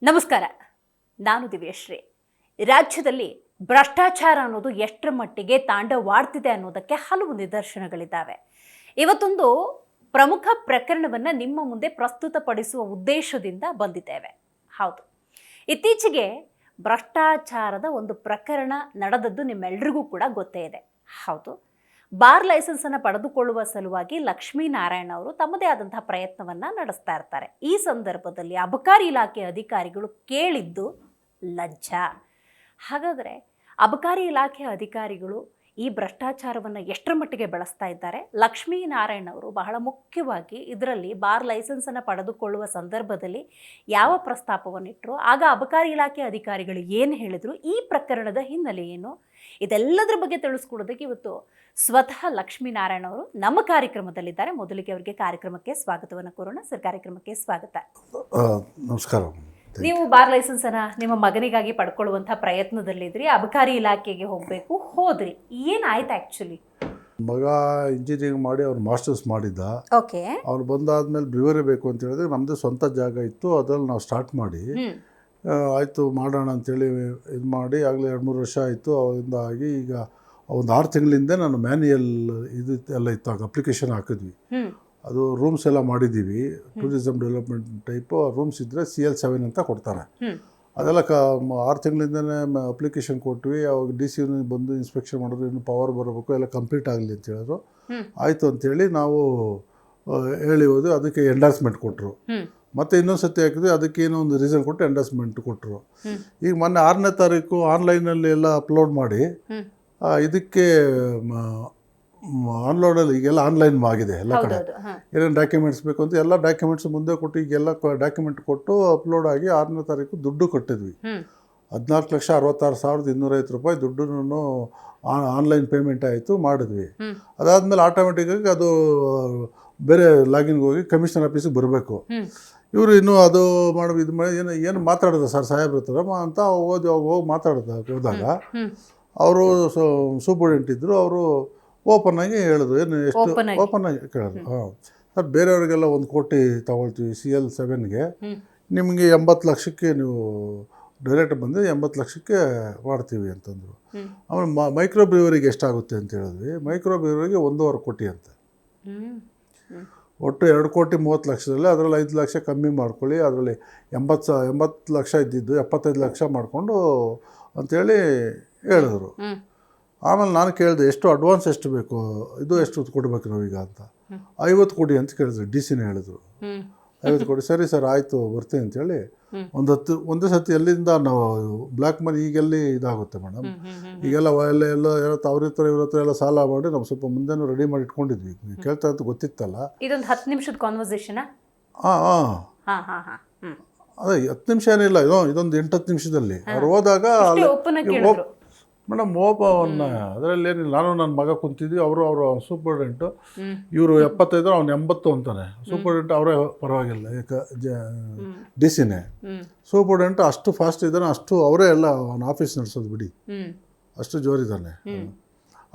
ನಮಸ್ಕಾರ. ನಾನು ದಿವ್ಯಶ್ರೀ. ರಾಜ್ಯದಲ್ಲಿ ಭ್ರಷ್ಟಾಚಾರ ಅನ್ನೋದು ಎಷ್ಟರ ಮಟ್ಟಿಗೆ ತಾಂಡವಾಡ್ತಿದೆ ಅನ್ನೋದಕ್ಕೆ ಹಲವು ನಿದರ್ಶನಗಳಿದ್ದಾವೆ. ಇವತ್ತೊಂದು ಪ್ರಮುಖ ಪ್ರಕರಣವನ್ನು ನಿಮ್ಮ ಮುಂದೆ ಪ್ರಸ್ತುತಪಡಿಸುವ ಉದ್ದೇಶದಿಂದ ಬಂದಿದ್ದೇವೆ. ಹೌದು, ಇತ್ತೀಚೆಗೆ ಭ್ರಷ್ಟಾಚಾರದ ಒಂದು ಪ್ರಕರಣ ನಡೆದದ್ದು ನಿಮ್ಮೆಲ್ಲರಿಗೂ ಕೂಡ ಗೊತ್ತೇ ಇದೆ. ಹೌದು, ಬಾರ್ ಲೈಸೆನ್ಸನ್ನು ಪಡೆದುಕೊಳ್ಳುವ ಸಲುವಾಗಿ ಲಕ್ಷ್ಮೀನಾರಾಯಣ ಅವರು ತಮ್ಮದೇ ಆದಂತಹ ಪ್ರಯತ್ನವನ್ನು ನಡೆಸ್ತಾ ಇರ್ತಾರೆ. ಈ ಸಂದರ್ಭದಲ್ಲಿ ಅಬಕಾರಿ ಇಲಾಖೆ ಅಧಿಕಾರಿಗಳು ಕೇಳಿದ್ದು ಲಂಚ. ಹಾಗಾದರೆ ಅಬಕಾರಿ ಇಲಾಖೆ ಅಧಿಕಾರಿಗಳು ಈ ಭ್ರಷ್ಟಾಚಾರವನ್ನು ಎಷ್ಟರ ಮಟ್ಟಿಗೆ ಬಳಸ್ತಾ ಇದ್ದಾರೆ? ಲಕ್ಷ್ಮೀನಾರಾಯಣ ಅವರು ಬಹಳ ಮುಖ್ಯವಾಗಿ ಇದರಲ್ಲಿ ಬಾರ್ ಲೈಸೆನ್ಸನ್ನು ಪಡೆದುಕೊಳ್ಳುವ ಸಂದರ್ಭದಲ್ಲಿ ಯಾವ ಪ್ರಸ್ತಾಪವನ್ನಿಟ್ಟರು, ಆಗ ಅಬಕಾರಿ ಇಲಾಖೆ ಅಧಿಕಾರಿಗಳು ಏನು ಹೇಳಿದರು, ಈ ಪ್ರಕರಣದ ಹಿನ್ನೆಲೆ ಏನು, ಇದೆಲ್ಲದರ ಬಗ್ಗೆ ತಿಳಿಸ್ಕೊಡೋದಕ್ಕೆ ಇವತ್ತು ಸ್ವತಃ ಲಕ್ಷ್ಮೀನಾರಾಯಣ ಅವರು ನಮ್ಮ ಕಾರ್ಯಕ್ರಮದಲ್ಲಿದ್ದಾರೆ. ಮೊದಲಿಗೆ ಅವರಿಗೆ ಕಾರ್ಯಕ್ರಮಕ್ಕೆ ಸ್ವಾಗತವನ್ನು ಕೋರೋಣ. ಸರ್, ಕಾರ್ಯಕ್ರಮಕ್ಕೆ ಸ್ವಾಗತ. ನಮಸ್ಕಾರ. ನೀವು ಬಾರ್ ಲೈಸೆನ್ಸ್ ಅನ್ನ ನಿಮ್ಮ ಮಗನಿಗಾಗಿ ಪಡ್ಕೊಳ್ಳುವಂತಹ ಪ್ರಯತ್ನದಲ್ಲಿದ್ರಿ, ಅಬಕಾರಿ ಇಲಾಖೆಗೆ ಹೋದ್ರಿ, ಏನಾಯ್ತು ಆಕ್ಚುಲಿ? ಮಗ ಇಂಜಿನಿಯರಿಂಗ್ ಮಾಡಿ ಅವ್ರು ಮಾಸ್ಟರ್ಸ್ ಮಾಡಿದ್ದ. ಓಕೆ. ಅವ್ರು ಬಂದಾದ್ಮೇಲೆ ಬ್ರಿವರಿ ಬೇಕು ಅಂತ ಹೇಳಿದ್ರೆ ನಮ್ಮದು ಸ್ವಂತ ಜಾಗ ಇತ್ತು, ಅದ್ರಲ್ಲಿ ನಾವು ಸ್ಟಾರ್ಟ್ ಮಾಡಿ ಆಯಿತು ಮಾಡೋಣ ಅಂತೇಳಿ ಇದು ಮಾಡಿ ಆಗಲೇ 2-3 ವರ್ಷ ಆಯಿತು. ಅವರಿಂದ ಆಗಿ ಈಗ ಒಂದು 6 ತಿಂಗಳಿಂದ ನಾನು ಮ್ಯಾನ್ಯಲ್ ಇದು ಎಲ್ಲ ಇತ್ತು, ಆಗ ಅಪ್ಲಿಕೇಶನ್ ಹಾಕಿದ್ವಿ. ಅದು ರೂಮ್ಸ್ ಎಲ್ಲ ಮಾಡಿದ್ದೀವಿ, ಟೂರಿಸಮ್ ಡೆವಲಪ್ಮೆಂಟ್ ಟೈಪು ರೂಮ್ಸ್ ಇದ್ದರೆ CL7 ಅಂತ ಕೊಡ್ತಾರೆ. ಅದೆಲ್ಲ 6 ತಿಂಗಳಿಂದನೇ ಅಪ್ಲಿಕೇಶನ್ ಕೊಟ್ವಿ. ಅವಾಗ DC ಬಂದು ಇನ್ಸ್ಪೆಕ್ಷನ್ ಮಾಡಿದ್ರು, ಇನ್ನು ಪವರ್ ಬರಬೇಕು, ಎಲ್ಲ ಕಂಪ್ಲೀಟ್ ಆಗಲಿ ಅಂತ ಹೇಳಿದ್ರು. ಆಯಿತು ಅಂಥೇಳಿ ನಾವು ಹೇಳಿ ಹೋದ್ವಿ. ಅದಕ್ಕೆ ಎಂಡಾರ್ಸ್ಮೆಂಟ್ ಕೊಟ್ಟರು. ಮತ್ತು ಇನ್ನೊಂದು ಸತಿ ಹಾಕಿದ್ವಿ, ಅದಕ್ಕೇನೋ ಒಂದು ರೀಸನ್ ಕೊಟ್ಟು ಎಂಡಾರ್ಸ್ಮೆಂಟ್ ಕೊಟ್ಟರು. ಈಗ ಮೊನ್ನೆ 6ನೇ ತಾರೀಕು ಆನ್ಲೈನಲ್ಲಿ ಎಲ್ಲ ಅಪ್ಲೋಡ್ ಮಾಡಿ ಇದಕ್ಕೆ ಆನ್ಲೋಡಲ್ಲಿ ಈಗೆಲ್ಲ ಆನ್ಲೈನ್ ಆಗಿದೆ ಎಲ್ಲ ಕಡೆ. ಏನೇನು ಡಾಕ್ಯುಮೆಂಟ್ಸ್ ಬೇಕು ಅಂತ ಎಲ್ಲ ಡಾಕ್ಯುಮೆಂಟ್ಸ್ ಮುಂದೆ ಕೊಟ್ಟು ಈಗೆಲ್ಲ ಡಾಕ್ಯುಮೆಂಟ್ ಕೊಟ್ಟು ಅಪ್ಲೋಡ್ ಆಗಿ 6ನೇ ತಾರೀಕು ದುಡ್ಡು ಕಟ್ಟಿದ್ವಿ. 14,66,250 ರೂಪಾಯಿ ದುಡ್ಡನ್ನು ಆನ್ಲೈನ್ ಪೇಮೆಂಟ್ ಆಯಿತು, ಮಾಡಿದ್ವಿ. ಅದಾದಮೇಲೆ ಆಟೋಮೆಟಿಕ್ಕಾಗಿ ಅದು ಬೇರೆ ಲಾಗಿನ್ಗೆ ಹೋಗಿ ಕಮಿಷನರ್ ಆಫೀಸಿಗೆ ಬರಬೇಕು. ಇವರು ಇನ್ನೂ ಅದು ಮಾಡಿ ಇದು ಮಾಡಿ ಏನು ಮಾತಾಡಿದ ಸರ್ ಸಾಹೇಬ್ರ ಹತ್ರ ಅಂತ ಹೋಗಿ ಮಾತಾಡ್ದ ಹೋದಾಗ ಅವರು ಸೂಪರ್ಡೆಂಟ್ ಇದ್ದರು. ಅವರು ಓಪನ್ ಆಗಿ ಹೇಳಿದ್ರು, ಏನು ಎಷ್ಟು ಓಪನ್ ಆಗಿ ಕೇಳಿದ್ರು. ಸರ್, ಬೇರೆಯವ್ರಿಗೆಲ್ಲ 1 ಕೋಟಿ ತೊಗೊಳ್ತೀವಿ CL7ಗೆ, ನಿಮಗೆ 80 ಲಕ್ಷಕ್ಕೆ ನೀವು ಡೈರೆಕ್ಟ್ ಬಂದು 80 ಲಕ್ಷಕ್ಕೆ ಮಾಡ್ತೀವಿ ಅಂತಂದರು. ಆಮೇಲೆ ಮೈಕ್ರೋ ಬ್ರೀವರಿಗೆ ಎಷ್ಟಾಗುತ್ತೆ ಅಂತ ಹೇಳಿದ್ವಿ. ಮೈಕ್ರೋ ಬ್ರೀವರಿಗೆ 1.5 ಕೋಟಿ ಅಂತ. ಒಟ್ಟು 2 ಕೋಟಿ 30 ಲಕ್ಷದಲ್ಲಿ ಅದರಲ್ಲಿ 5 ಲಕ್ಷ ಕಮ್ಮಿ ಮಾಡ್ಕೊಳ್ಳಿ, ಅದರಲ್ಲಿ 80 ಲಕ್ಷ ಇದ್ದಿದ್ದು 75 ಲಕ್ಷ ಮಾಡಿಕೊಂಡು ಅಂಥೇಳಿ ಹೇಳಿದ್ರು. ಆಮೇಲೆ ನಾನು ಕೇಳಿದೆ, ಎಷ್ಟು ಅಡ್ವಾನ್ಸ್ ಎಷ್ಟು ಬೇಕು, ಇದು ಎಷ್ಟು ಕೊಡಬೇಕು ನಾವೀಗ ಅಂತ. 50 ಕೋಟಿ ಅಂತ ಕೇಳಿದ್ರು. DC ಹೇಳಿದ್ರು 50 ಕೋಟಿ. ಸರಿ ಸರ್, ಆಯಿತು ಬರ್ತೀನಿ ಅಂತೇಳಿ ಒಂದೇ ಸತಿ ಎಲ್ಲಿಂದ ನಾವು ಬ್ಲ್ಯಾಕ್ ಮನಿ ಈಗೆಲ್ಲಿ ಇದಾಗುತ್ತೆ ಮೇಡಮ್, ಈಗೆಲ್ಲ ಎಲ್ಲ ಅವ್ರ ಹತ್ರ ಇವ್ರ ಹತ್ರ ಎಲ್ಲ ಸಾಲ ಮಾಡಿ ನಾವು ಸ್ವಲ್ಪ ಮುಂದೆನೂ ರೆಡಿ ಮಾಡಿ ಇಟ್ಕೊಂಡಿದ್ವಿ. ಕೇಳ್ತಾ ಅಂತ ಗೊತ್ತಿತ್ತಲ್ಲ. ಇದೊಂದು 10 ನಿಮಿಷದ ಕಾನ್ವರ್ಸೇಷನ್. ಅದೇ 10 ನಿಮಿಷ ಏನಿಲ್ಲ, ಇದೊಂದು 8-10 ನಿಮಿಷದಲ್ಲಿ ಅವ್ರು ಹೋದಾಗ ಮೇಡಮ್ ಓಪನ್ನ ಅದರಲ್ಲಿ ಏನಿಲ್ಲ. ನಾನು ನನ್ನ ಮಗ ಕುಂತಿದ್ವಿ, ಅವರು ಸೂಪರ್ಡೆಂಟು. ಇವರು 75 ಅವ್ನು 80 ಅಂತಾನೆ. ಸೂಪರ್ಡೆಂಟ್ ಅವರೇ ಪರವಾಗಿಲ್ಲ, DCನೇ. ಸೂಪರ್ಡೆಂಟ್ ಅಷ್ಟು ಫಾಸ್ಟ್ ಇದ್ದಾನೆ, ಅಷ್ಟು ಅವರೇ ಎಲ್ಲ ಅವನ ಆಫೀಸ್ ನಡೆಸೋದು ಬಿಡಿ, ಅಷ್ಟು ಜೋರಿದ್ದಾನೆ.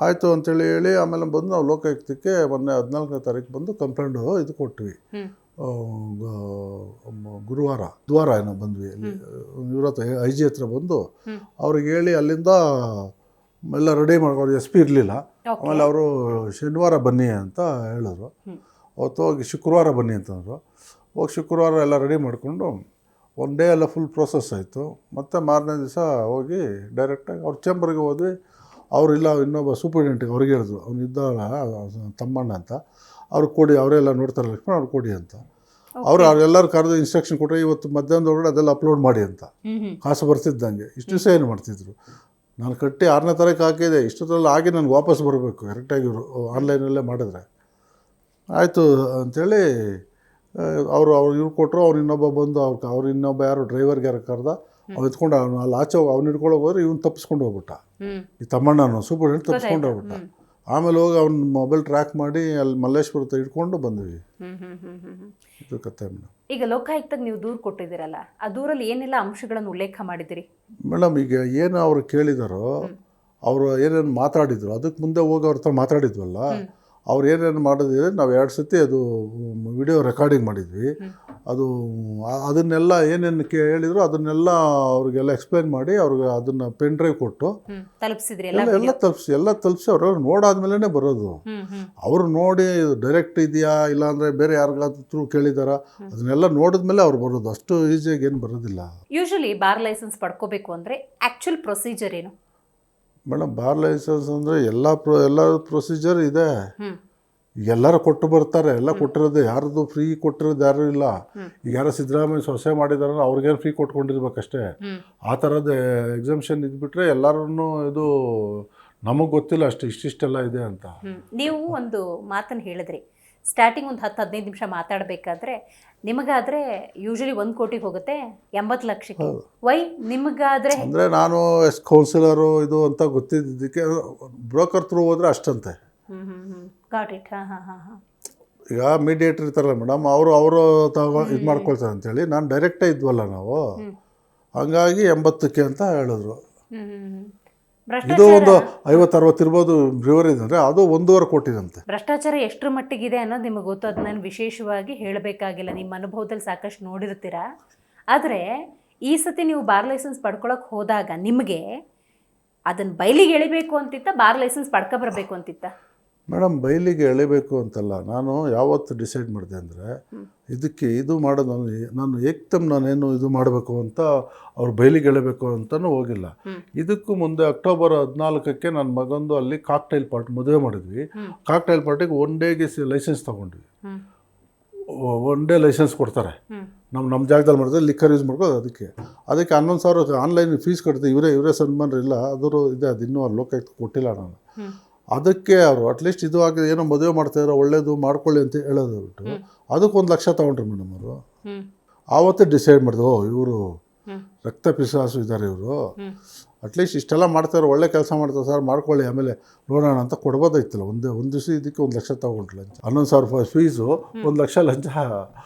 ಆಯಿತು ಅಂತೇಳಿ ಹೇಳಿ ಆಮೇಲೆ ಬಂದು ನಾವು ಲೋಕಾಯುಕ್ತಕ್ಕೆ ಮೊನ್ನೆ 14ನೇ ತಾರೀಕು ಬಂದು ಕಂಪ್ಲೇಂಟ್ ಇದು ಕೊಟ್ವಿ. ಬುಧವಾರ ಏನೋ ಬಂದ್ವಿ. ಇವ್ರ ಹತ್ರ IG ಹತ್ರ ಬಂದು ಅವ್ರಿಗೆ ಹೇಳಿ ಅಲ್ಲಿಂದ ಎಲ್ಲ ರೆಡಿ ಮಾಡ್ಕೊಂಡು SP ಇರಲಿಲ್ಲ. ಆಮೇಲೆ ಅವರು ಶನಿವಾರ ಬನ್ನಿ ಅಂತ ಹೇಳಿದ್ರು. ಅವತ್ತು ಹೋಗಿ ಶುಕ್ರವಾರ ಬನ್ನಿ ಅಂತಂದರು. ಹೋಗಿ ಶುಕ್ರವಾರ ಎಲ್ಲ ರೆಡಿ ಮಾಡಿಕೊಂಡು 1 ಡೇ ಎಲ್ಲ ಫುಲ್ ಪ್ರೋಸೆಸ್ ಆಯಿತು. ಮತ್ತು ಮಾರನೇ ದಿವಸ ಹೋಗಿ ಡೈರೆಕ್ಟಾಗಿ ಅವ್ರ ಚೇಂಬರ್ಗೆ ಹೋದ್ವಿ. ಅವರಿಲ್ಲ, ಇನ್ನೊಬ್ಬ ಸೂಪರ್ಡೆಂಟಿಗೆ ಅವ್ರಿಗೆ ಹೇಳಿದ್ರು, ಅವ್ನು ಇದ್ದಲ್ಲ ತಮ್ಮಣ್ಣ ಅಂತ, ಅವ್ರಿಗೆ ಕೊಡಿ, ಅವರೆಲ್ಲ ನೋಡ್ತಾರೆ ಲಕ್ಷ್ಮಣ, ಅವ್ರು ಕೊಡಿ ಅಂತ. ಅವರು ಎಲ್ಲರೂ ಕರೆದು ಇನ್ಸ್ಟ್ರಕ್ಷನ್ ಕೊಟ್ಟರೆ ಇವತ್ತು ಮಧ್ಯಾಹ್ನದೊಳಗಡೆ ಅದೆಲ್ಲ ಅಪ್ಲೋಡ್ ಮಾಡಿ ಅಂತ. ಕಾಸು ಬರ್ತಿದ್ದಂಗೆ ಇಷ್ಟು ದಿವಸ ಏನು ಮಾಡ್ತಿದ್ರು. ನಾನು ಕಟ್ಟಿ 6ನೇ ತಾರೀಕು ಹಾಕಿದೆ, ಇಷ್ಟೊತ್ತಲ್ಲಿ ಆಗಿ ನನಗೆ ವಾಪಸ್ ಬರಬೇಕು ಕರೆಕ್ಟಾಗಿ. ಇವರು ಆನ್ಲೈನಲ್ಲೇ ಮಾಡಿದ್ರೆ ಆಯಿತು ಅಂಥೇಳಿ ಇವ್ರು ಕೊಟ್ಟರು. ಅವ್ರು ಇನ್ನೊಬ್ಬ ಬಂದು ಅವ್ರು ಇನ್ನೊಬ್ಬ ಯಾರು ಡ್ರೈವರ್ಗೆ ಯಾರು ಕರೆದ, ಅವ್ನು ಎತ್ಕೊಂಡು ಅಲ್ಲಿ ಆಚೆ ಅವ್ನು ಹಿಡ್ಕೊಳ್ಳೋಕೆ ಹೋದ್ರೆ ಇವ್ನು ತಪ್ಪಿಸ್ಕೊಂಡು ಹೋಗ್ಬಿಟ್ಟ. ಈ ತಮ್ಮಣ್ಣನು ಸೂಪರ್ಡೆಂಟ್ ತಪ್ಪಿಸ್ಕೊಂಡು ಹೋಗ್ಬಿಟ್ಟ. ಆಮೇಲೆ ಹೋಗಿ ಅವ್ನ ಮೊಬೈಲ್ ಟ್ರ್ಯಾಕ್ ಮಾಡಿ ಅಲ್ಲಿ ಮಲ್ಲೇಶ್ವರ ಹಿಡ್ಕೊಂಡು ಬಂದ್ವಿ. ಇದು ಕತೆ ಮೇಡಮ್. ಈಗ ಲೋಕಾಯುಕ್ತಕ್ಕೆ ನೀವು ದೂರು ಕೊಟ್ಟಿದ್ದೀರಲ್ಲ, ಆ ದೂರಲ್ಲಿ ಏನೆಲ್ಲ ಅಂಶಗಳನ್ನು ಉಲ್ಲೇಖ ಮಾಡಿದ್ದೀರಿ ಮೇಡಮ್? ಈಗ ಏನು ಅವರು ಕೇಳಿದಾರೋ, ಅವರು ಏನೇನು ಮಾತಾಡಿದ್ರು, ಅದಕ್ಕೆ ಮುಂದೆ ಹೋಗಿ ಅವ್ರ ಹತ್ರ ಮಾತಾಡಿದ್ವಲ್ಲ, ಅವ್ರು ಏನೇನು ಮಾಡಿದ್ರೆ ನಾವು 2 ಸತಿ ಅದು ವಿಡಿಯೋ ರೆಕಾರ್ಡಿಂಗ್ ಮಾಡಿದ್ವಿ. ಅದು ಅದನ್ನೆಲ್ಲ ಏನೇನು ಹೇಳಿದ್ರು ಅದನ್ನೆಲ್ಲ ಅವ್ರಿಗೆಲ್ಲ ಎಕ್ಸ್ಪ್ಲೈನ್ ಮಾಡಿ ಅವ್ರಿಗೆ ಅದನ್ನು ಪೆನ್ ಡ್ರೈವ್ ಕೊಟ್ಟು ತಲುಪಿಸಿದ್ರಿ ಎಲ್ಲ ತಲುಪಿಸಿ ಅವ್ರು ನೋಡಾದ್ಮೇಲೆ ಬರೋದು. ಅವರು ನೋಡಿ ಡೈರೆಕ್ಟ್ ಇದೆಯಾ ಇಲ್ಲಾಂದರೆ ಬೇರೆ ಯಾರಿಗಾದ್ರೂ ಥ್ರೂ ಕೇಳಿದಾರ ಅದನ್ನೆಲ್ಲ ನೋಡಿದ್ಮೇಲೆ ಅವ್ರು ಬರೋದು. ಅಷ್ಟು ಈಸಿಯಾಗಿ ಏನು ಬರೋದಿಲ್ಲ. ಯೂಶಲಿ ಬಾರ್ ಲೈಸೆನ್ಸ್ ಪಡ್ಕೋಬೇಕು ಅಂದರೆ ಆ್ಯಕ್ಚುಲ್ ಪ್ರೊಸೀಜರ್ ಏನು ಮೇಡಮ್? ಬಾರ್ ಲೈಸೆನ್ಸ್ ಅಂದರೆ ಎಲ್ಲ ಪ್ರೊಸೀಜರ್ ಇದೆ. ಎಲ್ಲರೂ ಕೊಟ್ಟು ಬರ್ತಾರೆ, ಎಲ್ಲ ಕೊಟ್ಟಿರೋದು ಯಾರ್ದು ಫ್ರೀ ಕೊಟ್ಟಿರೋದು ಯಾರೂ ಇಲ್ಲ. ಈಗ ಯಾರೋ ಸಿದ್ದರಾಮಯ್ಯ ಸೊಸೆ ಮಾಡಿದಾರ ಅವ್ರಿಗೇನು ಫ್ರೀ ಕೊಟ್ಕೊಂಡಿರ್ಬೇಕಷ್ಟೇ. ಆ ಥರದ ಎಕ್ಸಾಮ್ಷನ್ ಇದ್ಬಿಟ್ರೆ ಎಲ್ಲರೂ ಇದು ನಮಗೆ ಗೊತ್ತಿಲ್ಲ ಅಷ್ಟು ಇಷ್ಟಿಷ್ಟೆಲ್ಲ ಇದೆ ಅಂತ. ನೀವು ಒಂದು ಮಾತನ್ನು ಹೇಳಿದ್ರಿ, ಸ್ಟಾರ್ಟಿಂಗ್ ಒಂದು 10-15 ನಿಮಿಷ ಮಾತಾಡಬೇಕಾದ್ರೆ ನಿಮಗಾದರೆ ಯೂಶಲಿ 1 ಕೋಟಿಗೆ ಹೋಗುತ್ತೆ 80 ಲಕ್ಷಕ್ಕೆ. ವೈ ನಿಮಗಾದರೆ? ಅಂದರೆ ನಾನು ಕೌನ್ಸಿಲರು ಇದು ಅಂತ ಗೊತ್ತಿದ್ದಕ್ಕೆ ಬ್ರೋಕರ್ ಥ್ರೂ ಹೋದರೆ ಅಷ್ಟಂತೆ. Got it. ಈಗ ಮೀಡಿಯೇಟರ್ ಇರ್ತಾರಲ್ಲ ಮೇಡಮ್, ಅವರು ಇದು ಮಾಡ್ಕೊಳ್ತಾರೆ ಅಂತೇಳಿ ನಾನು ಡೈರೆಕ್ಟೇ ಇದ್ವಲ್ಲ ನಾವು, ಹಂಗಾಗಿ 80ಕ್ಕೆ ಅಂತ ಹೇಳಿದ್ರು. ಇದು ಒಂದು 50-60 ಇರ್ಬೋದು ಬ್ರಿವರ್ ಇದಂದರೆ ಅದು 1.5 ಕೋಟಿದಂತೆ. ಭ್ರಷ್ಟಾಚಾರ ಎಷ್ಟರ ಮಟ್ಟಿಗಿದೆ ಅನ್ನೋದು ನಿಮಗೆ ಗೊತ್ತು. ಅದು ನಾನು ವಿಶೇಷವಾಗಿ ಹೇಳಬೇಕಾಗಿಲ್ಲ, ನಿಮ್ಮ ಅನುಭವದಲ್ಲಿ ಸಾಕಷ್ಟು ನೋಡಿರ್ತೀರಾ. ಆದರೆ ಈ ಸತಿ ನೀವು ಬಾರ್ ಲೈಸೆನ್ಸ್ ಪಡ್ಕೊಳಕ್ಕೆ ಹೋದಾಗ ನಿಮಗೆ ಅದನ್ನು ಬಯಲಿಗೆ ಎಳಿಬೇಕು ಅಂತಿತ್ತ, ಬಾರ್ ಲೈಸೆನ್ಸ್ ಪಡ್ಕೊಬರ್ಬೇಕು ಅಂತಿತ್ತ? ಮೇಡಮ್ ಬಯಲಿಗೆ ಎಳಿಬೇಕು ಅಂತಲ್ಲ, ನಾನು ಯಾವತ್ತು ಡಿಸೈಡ್ ಮಾಡಿದೆ ಅಂದರೆ ಇದಕ್ಕೆ ಇದು ಮಾಡೋದು ನಾನು ಏಕ್ದಮ್ ನಾನೇನು ಇದು ಮಾಡಬೇಕು ಅಂತ ಅವ್ರು ಬಯಲಿಗೆ ಎಳಿಬೇಕು ಅಂತಲೂ ಹೋಗಿಲ್ಲ. ಇದಕ್ಕೂ ಮುಂದೆ ಅಕ್ಟೋಬರ್ 14ಕ್ಕೆ ನನ್ನ ಮಗಂದು ಅಲ್ಲಿ ಕಾಕ್ಟೈಲ್ ಪಾರ್ಟಿ ಮದುವೆ ಮಾಡಿದ್ವಿ. ಕಾಕ್ಟೈಲ್ ಪಾರ್ಟಿಗೆ 1 ಡೇಗೆ ಲೈಸೆನ್ಸ್ ತೊಗೊಂಡ್ವಿ. 1 ಡೇ ಲೈಸೆನ್ಸ್ ಕೊಡ್ತಾರೆ. ನಮ್ಮ ಜಾಗದಲ್ಲಿ ಮಾಡಿದ್ರೆ ಲಿಕ್ಕರ್ ಯೂಸ್ ಮಾಡ್ಕೋದು. ಅದಕ್ಕೆ 11,000 ಆನ್ಲೈನ್ ಫೀಸ್ ಕಟ್ತೀವಿ. ಇವರೇ ಸನ್ಮಾನ ಇಲ್ಲ ಅದರೂ ಇದೆ, ಅದು ಇನ್ನೂ ಲೋಕಾಯುಕ್ತ ಕೊಟ್ಟಿಲ್ಲ ನಾನು. ಅದಕ್ಕೆ ಅವರು ಅಟ್ಲೀಸ್ಟ್ ಇದು ಆಗಿ ಏನೋ ಮದುವೆ ಮಾಡ್ತಾಯಿರೋ ಒಳ್ಳೇದು ಮಾಡ್ಕೊಳ್ಳಿ ಅಂತ ಹೇಳೋದು ಬಿಟ್ಟು ಅದಕ್ಕೆ 1 ಲಕ್ಷ ತೊಗೊಂಡ್ರು ಮೇಡಮ್ ಅವರು. ಆವತ್ತೇ ಡಿಸೈಡ್ ಮಾಡಿದೆ, ಇವರು ರಕ್ತ ಪಿಸಾಸು ಇದ್ದಾರೆ ಇವರು, ಅಟ್ಲೀಸ್ಟ್ ಇಷ್ಟೆಲ್ಲ ಮಾಡ್ತಾಯಿರೋ ಒಳ್ಳೆ ಕೆಲಸ ಮಾಡ್ತಾರೆ ಸರ್, ಮಾಡ್ಕೊಳ್ಳಿ ಆಮೇಲೆ ನೋಡೋಣ ಅಂತ ಕೊಡ್ಬೋದಾಯ್ತಲ್ಲ. ಒಂದು ದಿವಸ ಇದಕ್ಕೆ 1 ಲಕ್ಷ ತೊಗೊಂಡ್ರು ಲಂಚ. 11,000 ರೂಪಾಯಿ ಫೀಸು, 1 ಲಕ್ಷ ಲಂಚ.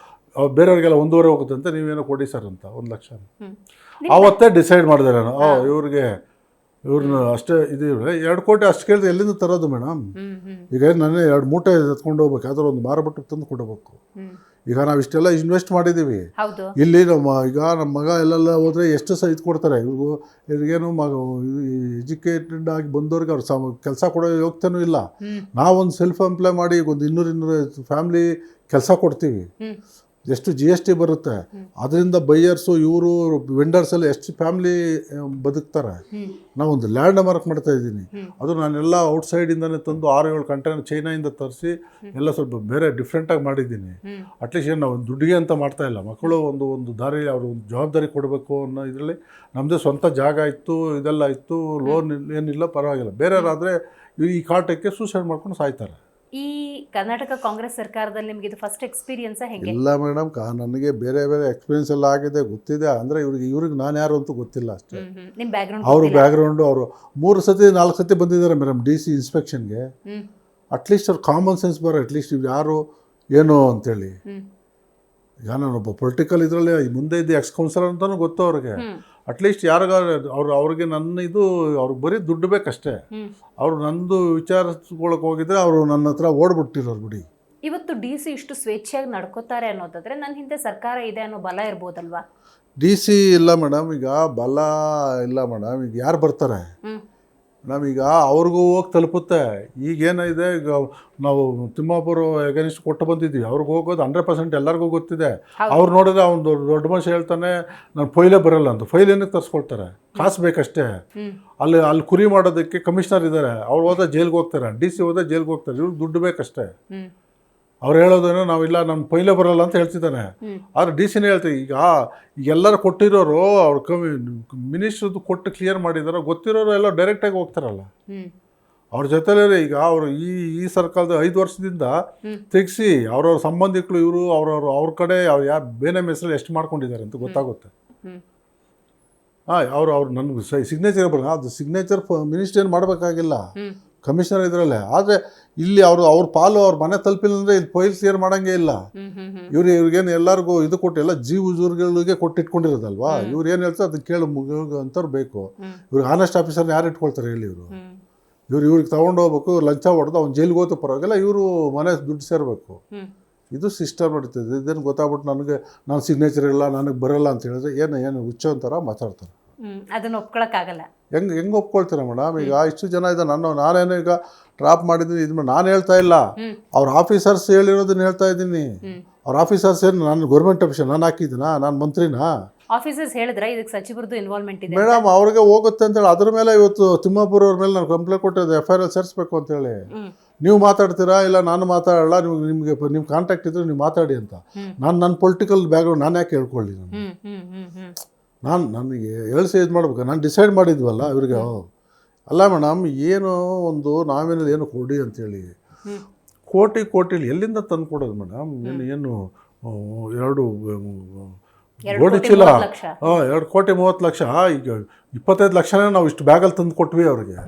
ಬೇರೆಯವ್ರಿಗೆಲ್ಲ 1.5 ಹೋಗುತ್ತಂತೆ, ನೀವೇನೋ ಕೊಡಿ ಸರ್ ಅಂತ 1 ಲಕ್ಷ. ಆವತ್ತೇ ಡಿಸೈಡ್ ಮಾಡಿದೆ ನಾನು, ಇವ್ರನ್ನ ಅಷ್ಟೇ ಇದು 2 ಕೋಟಿ ಅಷ್ಟು ಕೇಳಿದ್ರೆ ಎಲ್ಲಿಂದ ತರೋದು ಮೇಡಮ್? ಈಗ ನಾನೇ 2 ಮೂಟೆ ಎತ್ಕೊಂಡು ಹೋಗ್ಬೇಕು, ಯಾವ್ದಾದ್ರು ಒಂದು ಮಾರುಬಿಟ್ಟು ತಂದು ಕೊಡಬೇಕು. ಈಗ ನಾವು ಇಷ್ಟೆಲ್ಲ ಇನ್ವೆಸ್ಟ್ ಮಾಡಿದ್ದೀವಿ ಇಲ್ಲಿ. ಈಗ ನಮ್ಮ ಮಗ ಎಲ್ಲೆಲ್ಲ ಹೋದರೆ ಎಷ್ಟು ಸಹ ಇದು ಕೊಡ್ತಾರೆ ಇವ್ರಿಗೇನು ಎಜುಕೇಟೆಡ್ ಆಗಿ ಬಂದವ್ರಿಗೆ ಅವ್ರು ಕೆಲಸ ಕೊಡೋ ಯೋಗ್ಯತೆಯೂ ಇಲ್ಲ. ನಾವೊಂದು ಸೆಲ್ಫ್ ಎಂಪ್ಲಾಯ್ ಮಾಡಿ ಈಗ ಒಂದು 200 ಫ್ಯಾಮ್ಲಿ ಕೆಲಸ ಕೊಡ್ತೀವಿ. ಎಷ್ಟು GST ಬರುತ್ತೆ, ಅದರಿಂದ ಬೈಯರ್ಸು ಇವರು ವೆಂಡರ್ಸ್ ಎಲ್ಲ ಎಷ್ಟು ಫ್ಯಾಮ್ಲಿ ಬದುಕ್ತಾರೆ. ನಾವೊಂದು ಲ್ಯಾಂಡ್ ಮಾರ್ಕ್ ಮಾಡ್ತಾ ಇದ್ದೀನಿ, ಅದು ನಾನೆಲ್ಲ ಔಟ್ಸೈಡಿಂದನೇ ತಂದು 6-7 ಕಂಟೈನರ್ ಚೈನಾಯಿಂದ ತರಿಸಿ ಎಲ್ಲ ಸ್ವಲ್ಪ ಬೇರೆ ಡಿಫ್ರೆಂಟಾಗಿ ಮಾಡಿದ್ದೀನಿ. ಅಟ್ಲೀಸ್ಟ್ ಏನು ನಾವು ದುಡ್ಡಿಗೆ ಅಂತ ಮಾಡ್ತಾ ಇಲ್ಲ. ಮಕ್ಕಳು ಒಂದು ದಾರಿ ಅವರು ಒಂದು ಜವಾಬ್ದಾರಿ ಕೊಡಬೇಕು ಅನ್ನೋ ಇದರಲ್ಲಿ ನಮ್ಮದೇ ಸ್ವಂತ ಜಾಗ ಇತ್ತು, ಇದೆಲ್ಲ ಇತ್ತು, ಲೋನ್ ಏನಿಲ್ಲ, ಪರವಾಗಿಲ್ಲ. ಬೇರೆಯವರಾದರೆ ಈ ಕಾಟಕ್ಕೆ ಸೂಸೈಡ್ ಮಾಡ್ಕೊಂಡು ಸಾಯ್ತಾರೆ. ಈ ಕರ್ನಾಟಕ ಕಾಂಗ್ರೆಸ್ ಸರ್ಕಾರದಲ್ಲಿ ನಿಮಗೆ ಇದು ಫಸ್ಟ್ ಎಕ್ಸ್ಪೀರಿಯನ್ಸ್ ಹೆಂಗೆ? ಇಲ್ಲ ಮೇಡಮ್, ನನಗೆ ಬೇರೆ ಎಕ್ಸ್ಪೀರಿಯನ್ಸ್ ಎಲ್ಲ ಆಗಿದೆ, ಗೊತ್ತಿದೆ. ಅಂದರೆ ಇವ್ರಿಗೆ ನಾನು ಯಾರು ಅಂತೂ ಗೊತ್ತಿಲ್ಲ ಅಷ್ಟೇ. ನಿಮ್ಮ ಬ್ಯಾಕ್ಗ್ರೌಂಡ್, ಅವ್ರ ಬ್ಯಾಕ್ಗ್ರೌಂಡು, ಅವರು 3-4 ಸತಿ ಬಂದಿದ್ದಾರೆ ಮೇಡಮ್ DC ಇನ್ಸ್ಪೆಕ್ಷನ್ಗೆ. ಅಟ್ಲೀಸ್ಟ್ ಅವ್ರು ಕಾಮನ್ ಸೆನ್ಸ್ ಬರೋ, ಅಟ್ಲೀಸ್ಟ್ ಇವ್ರು ಯಾರು ಏನು ಅಂತೇಳಿ. ಈಗ ನಾನೊಬ್ಬ ಪೊಲಿಟಿಕಲ್ ಇದರಲ್ಲಿ ಮುಂದೆ ಇದ್ದು ಎಕ್ಸ್-ಕೌನ್ಸಿಲರ್ ಅಂತಲೂ ಗೊತ್ತು ಅವ್ರಿಗೆ. ಅಟ್ಲೀಸ್ಟ್ ಅವ್ರಿಗೆ ನನ್ನ ಇದು ಅವ್ರಿಗೆ ಬರೀ ದುಡ್ಡು ಬೇಕಷ್ಟೇ. ಅವರು ನಂದು ವಿಚಾರಿಸ್ಕೊಳಕ್ಕೆ ಹೋಗಿದ್ರೆ ಅವರು ನನ್ನ ಹತ್ರ ಓಡ್ಬಿಟ್ಟಿರೋರು ಬಿಡಿ. ಇವತ್ತು DC ಇಷ್ಟು ಸ್ವೇಚ್ಛೆಯಾಗಿ ನಡ್ಕೋತಾರೆ ಅನ್ನೋದಾದ್ರೆ ನನ್ನ ಹಿಂದೆ ಸರ್ಕಾರ ಇದೆ ಅನ್ನೋ ಬಲ ಇರ್ಬೋದಲ್ವಾ? DC ಇಲ್ಲ ಮೇಡಮ್, ಈಗ ಬಲ ಇಲ್ಲ ಮೇಡಮ್. ಈಗ ಯಾರು ಬರ್ತಾರೆ ನಮೀಗ ಅವ್ರಿಗೂ ಹೋಗಿ ತಲುಪುತ್ತೆ. ಈಗೇನಿದೆ, ಈಗ ನಾವು ತಿಮ್ಮಾಪುರ ಎಗನಿಸ್ಟ್ ಕೊಟ್ಟು ಬಂದಿದ್ದೀವಿ, ಅವ್ರಿಗೆ ಹೋಗೋದು 100% ಎಲ್ಲರಿಗೂ ಗೊತ್ತಿದೆ. ಅವ್ರು ನೋಡಿದ್ರೆ ಅವ್ನು ದೊಡ್ಡ ಮನುಷ್ಯ ಹೇಳ್ತಾನೆ ನಾನು ಫೈಲೇ ಬರೋಲ್ಲ ಅಂತ. ಫೈಲ್ ಏನಕ್ಕೆ ತರಿಸ್ಕೊಳ್ತಾರೆ? ಕಾಸು ಬೇಕಷ್ಟೇ. ಅಲ್ಲಿ ಕುರಿ ಮಾಡೋದಕ್ಕೆ ಕಮಿಷನರ್ ಇದ್ದಾರೆ, ಅವ್ರು ಹೋದ್ರೆ ಜೈಲ್ಗೆ ಹೋಗ್ತಾರೆ, DC ಹೋದ್ರೆ ಜೈಲ್ಗೆ ಹೋಗ್ತಾರೆ. ಇವ್ರಿಗೆ ದುಡ್ಡು ಬೇಕಷ್ಟೇ. ಅವ್ರು ಹೇಳೋದೇನೋ ನಾವಿಲ್ಲ ನಮ್ಮ ಫೈಲೇ ಬರೋಲ್ಲ ಅಂತ ಹೇಳ್ತಿದ್ದಾನೆ. ಆದರೆ DCನೇ ಹೇಳ್ತೀವಿ. ಈಗ ಎಲ್ಲರೂ ಕೊಟ್ಟಿರೋರು ಅವ್ರು ಮಿನಿಸ್ಟ್ರದ್ದು ಕೊಟ್ಟು ಕ್ಲಿಯರ್ ಮಾಡಿದಾರೋ ಗೊತ್ತಿರೋರು ಎಲ್ಲ ಡೈರೆಕ್ಟಾಗಿ ಹೋಗ್ತಾರಲ್ಲ ಅವ್ರ ಜೊತೆಲೇ. ಈಗ ಅವರು ಈ ಸರ್ಕಾರದ 5 ವರ್ಷದಿಂದ ತೆಗಿಸಿ ಅವ್ರವ್ರ ಸಂಬಂಧಿಕರು ಇವರು ಅವ್ರ ಕಡೆ ಯಾರು ಬೇನೆ ಹೆಸರಲ್ಲಿ ಎಷ್ಟು ಮಾಡ್ಕೊಂಡಿದ್ದಾರೆ ಅಂತ ಗೊತ್ತಾಗುತ್ತೆ. ಅವ್ರು ನನಗೆ ಸಿಗ್ನೇಚರ್ ಬರೋಣ, ಅದು ಸಿಗ್ನೇಚರ್ ಮಿನಿಸ್ಟ್ರಿ ಏನು ಮಾಡಬೇಕಾಗಿಲ್ಲ, ಕಮಿಷನರ್ ಇದರಲ್ಲೇ. ಆದರೆ ಇಲ್ಲಿ ಅವ್ರ ಪಾಲು ಅವ್ರ ಮನೆ ತಲುಪಿಲ್ಲ ಅಂದರೆ ಇಲ್ಲಿ ಫೈಲ್ ಕ್ಲಿಯರ್ ಮಾಡೋಂಗೇ ಇಲ್ಲ. ಇವ್ರಿಗೇನು ಎಲ್ಲರಿಗೂ ಇದು ಕೊಟ್ಟು ಎಲ್ಲ ಜೀವಗಳಿಗೆ ಕೊಟ್ಟಿಟ್ಕೊಂಡಿರೋದಲ್ವಾ. ಇವ್ರು ಏನು ಹೇಳ್ತಾರೆ ಅದನ್ನ ಕೇಳು ಅಂತವ್ರು ಬೇಕು. ಇವ್ರಿಗೆ ಆನೆಸ್ಟ್ ಆಫೀಸರ್ನ ಯಾರು ಇಟ್ಕೊಳ್ತಾರೆ ಹೇಳಿ? ಇವರು ಇವ್ರಿಗೆ ತೊಗೊಂಡು ಹೋಗ್ಬೇಕು, ಲಂಚ ಹೊಡೆದು ಅವ್ನು ಜೈಲಿಗೆ ಹೋಗ್ತಾ ಪರವಾಗಿಲ್ಲ, ಇವರು ಮನೆ ದುಡ್ಡು ಸೇರಬೇಕು. ಇದು ಸಿಸ್ಟಮ್ ನಡೀತದೆ. ಇದನ್ನು ಗೊತ್ತಾಗ್ಬಿಟ್ಟು ನನಗೆ ನಾನು ಸಿಗ್ನೇಚರ್ ಇಲ್ಲ, ನನಗೆ ಬರೋಲ್ಲ ಅಂತ ಹೇಳಿದ್ರೆ ಏನು ಹುಚ್ಚೋ ಅಂತಾರ ಮಾತಾಡ್ತಾರೆ. ಅದನ್ನು ಒಪ್ಕೊಳಕ್ಕಾಗಲ್ಲ. ಹೆಂಗೆ ಒಪ್ಕೊಳ್ತೀರ ಮೇಡಮ್? ಈಗ ಇಷ್ಟು ಜನ ಇದೆ, ನಾನೇನು ಈಗ ಡ್ರಾಪ್ ಮಾಡಿದ್ದೀನಿ, ಇದು ನಾನು ಹೇಳ್ತಾ ಇಲ್ಲ, ಅವ್ರ ಆಫೀಸರ್ಸ್ ಹೇಳಿರೋದನ್ನ ಹೇಳ್ತಾ ಇದ್ದೀನಿ. ಅವ್ರ ಆಫೀಸರ್ಸ್ ಏನು ನಾನು ಗೌರ್ಮೆಂಟ್ ಆಫೀಸರ್ ನಾನು ಹಾಕಿದ್ದೀನಾ? ನಾನು ಮಂತ್ರಿನಾ? ಆಫೀಸರ್ಸ್ ಹೇಳಿದ್ರೆ ಇದಕ್ಕೆ ಸಚಿವರದ್ದು ಇನ್ವಾಲ್ವ್ಮೆಂಟ್ ಇದೆ ಮೇಡಮ್. ಅವ್ರಿಗೆ ಹೋಗುತ್ತೆ ಅಂತೇಳಿ ಅದ್ರ ಮೇಲೆ ಇವತ್ತು ತಿಮ್ಮಾಪುರ ಅವ್ರ ಮೇಲೆ ನಾನು ಕಂಪ್ಲೇಂಟ್ ಕೊಟ್ಟಿದ್ದೆ, FIR ಸೇರಿಸ್ಬೇಕು ಅಂತೇಳಿ. ನೀವು ಮಾತಾಡ್ತೀರಾ ಇಲ್ಲ ನಾನು ಮಾತಾಡಲ್ಲ, ನಿಮ್ಮ ಕಾಂಟ್ಯಾಕ್ಟ್ ಇದ್ರೆ ನೀವು ಮಾತಾಡಿ ಅಂತ. ನನ್ನ ಪೊಲಿಟಿಕಲ್ ಬ್ಯಾಕ್ಗ್ರೌಂಡ್ ನಾನು ಯಾಕೆ ಹೇಳ್ಕೊಳ್ಳಿ? ನನಗೆ ಹೇಳಿಸಿ ಇದು ಮಾಡ್ಬೇಕು. ನಾನು ಡಿಸೈಡ್ ಮಾಡಿದ್ವಲ್ಲ ಇವ್ರಿಗೆ. ಅಲ್ಲ ಮೇಡಮ್, ಏನು ಒಂದು ನಾವೇನಲ್ಲಿ ಏನು ಕೊಡಿ ಅಂತೇಳಿ ಕೋಟಿಲಿ ಎಲ್ಲಿಂದ ತಂದು ಕೊಡೋದು ಮೇಡಮ್? ಏನು 2 ಗೋಡಿ ಚೀಲ 2,30,00,000. ಈಗ 25 ಲಕ್ಷನೇ ನಾವು ಇಷ್ಟು ಬ್ಯಾಗಲ್ಲಿ ತಂದು ಕೊಟ್ವಿ ಅವ್ರಿಗೆ.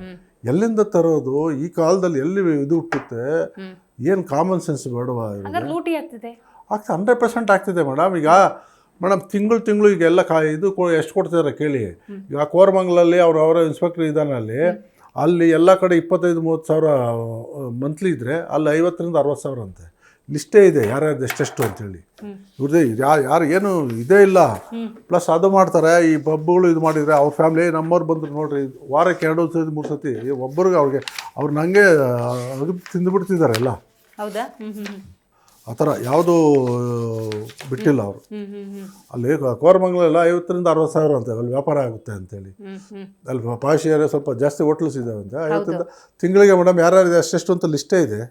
ಎಲ್ಲಿಂದ ತರೋದು ಈ ಕಾಲದಲ್ಲಿ? ಎಲ್ಲಿ ಇದು ಹುಟ್ಟುತ್ತೆ? ಏನು ಕಾಮನ್ ಸೆನ್ಸ್ ಬೇಡವಾ? ಲೂಟಿ ಆಗ್ತಿದೆ. 100% ಆಗ್ತಿದೆ ಮೇಡಮ್. ಈಗ ಮೇಡಮ್ ತಿಂಗಳು ಈಗೆಲ್ಲ ಇದು ಎಷ್ಟು ಕೊಡ್ತಿದ್ದಾರೆ ಕೇಳಿ. ಈಗ ಕೋರಮಂಗಲಲ್ಲಿ ಅವರ ಇನ್ಸ್ಪೆಕ್ಟರ್ ಇದ್ದಾನಲ್ಲಿ, ಅಲ್ಲಿ ಎಲ್ಲ ಕಡೆ 25-30 ಸಾವಿರ ಮಂತ್ಲಿ ಇದ್ದರೆ ಅಲ್ಲಿ 50,000 ರಿಂದ 60,000 ಅಂತೆ. ಲಿಸ್ಟೇ ಇದೆ ಯಾರ್ಯಾರ್ದು ಎಷ್ಟೆಷ್ಟು ಅಂತೇಳಿ. ಇವ್ರದ್ದೇ ಯಾರು ಏನು ಇದೇ ಇಲ್ಲ. ಪ್ಲಸ್ ಅದು ಮಾಡ್ತಾರೆ, ಈ ಪಬ್ಗಳು ಇದು ಮಾಡಿದರೆ ಅವ್ರ ಫ್ಯಾಮಿಲಿ ನಮ್ಮವ್ರು ಬಂದರು ನೋಡ್ರಿ, ವಾರಕ್ಕೆ 2 ಸತಿ 3 ಸತಿ ಒಬ್ಬರಿಗೆ ಅವ್ರು ನನಗೆ ಅದು ತಿಂದುಬಿಡ್ತಿದ್ದಾರೆ ಎಲ್ಲ. ಹೌದಾ? ಆ ಥರ ಯಾವುದೂ ಬಿಟ್ಟಿಲ್ಲ ಅವರು. ಅಲ್ಲಿ ಕೋರಮಂಗಲೆಲ್ಲ 50,000 ರಿಂದ 60,000 ಅಂತೆ ಅಲ್ಲಿ ವ್ಯಾಪಾರ ಆಗುತ್ತೆ ಅಂತೇಳಿ. ಅಲ್ಲಿ ಪಾಶ್ ಏರಿಯಾ ಸ್ವಲ್ಪ ಜಾಸ್ತಿ ಹೋಟ್ಲ್ಸ್ ಇದ್ದಾವೆ ಅಂತ. 50 ತಿಂಗಳಿಗೆ ಮೇಡಮ್ ಯಾರ್ಯಾರಿದೆ ಅಷ್ಟೆಷ್ಟು ಅಂತ ಲಿಸ್ಟೇ ಇದೆ.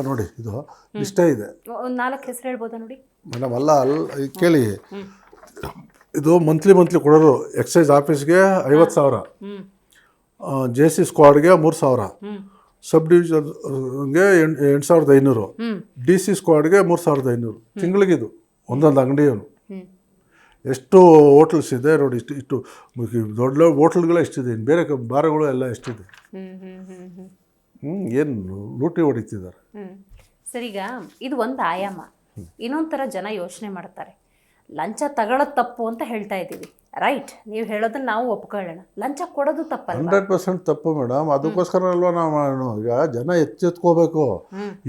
ನೋಡಿ ಇದು ಲಿಸ್ಟೇ ಇದೆ. 4 ಹೆಸರು ಹೇಳ್ಬೋದಾ ನೋಡಿ ಮೇಡಮ್? ಅಲ್ಲ ಕೇಳಿ, ಇದು ಮಂತ್ಲಿ ಕೊಡೋರು. ಎಕ್ಸೈಸ್ ಆಫೀಸ್ಗೆ 50,000, JC ಸ್ಕ್ವಾಡ್ಗೆ 3,000, ಸಬ್ ಡಿವಿಷನ್ಗೆ 8,500, DC ಸ್ಕ್ವಾಡ್ಗೆ 3,500 ತಿಂಗಳಿಗಿದು. ಒಂದೊಂದು ಅಂಗಡಿಯವನು ಎಷ್ಟು ಹೋಟ್ಲ್ಸ್ ಇದೆ ನೋಡಿ. ಇಷ್ಟು ದೊಡ್ಡ ಹೋಟ್ಲ್ಗಳೇ ಎಷ್ಟಿದೆ, ಇನ್ನು ಬೇರೆ ಬಾರಗಳು ಎಲ್ಲ ಎಷ್ಟಿದೆ. ಏನು ಲೂಟಿ ಹೊಡಿತಿದ್ದಾರೆ. ಸರ್, ಈಗ ಇದು ಒಂದು ಆಯಾಮ. ಇನ್ನೊಂದು ಥರ ಜನ ಯೋಚನೆ ಮಾಡ್ತಾರೆ, ಲಂಚ ತಗೊಳ್ಳೋದು ತಪ್ಪು ಅಂತ ಹೇಳ್ತಾ ಇದ್ದೀವಿ, ರೈಟ್? ನೀವು ಹೇಳೋದನ್ನ ನಾವು ಒಪ್ಕೊಳ್ಳೋಣ, ಲಂಚ ಕೊಡೋದು ತಪ್ಪಲ್ಲ. 100% ತಪ್ಪು ಮೇಡಮ್. ಅದಕ್ಕೋಸ್ಕರ ಅಲ್ವಾ ನಾವು ಈಗ ಜನ ಎಚ್ಚೆತ್ಕೋಬೇಕು.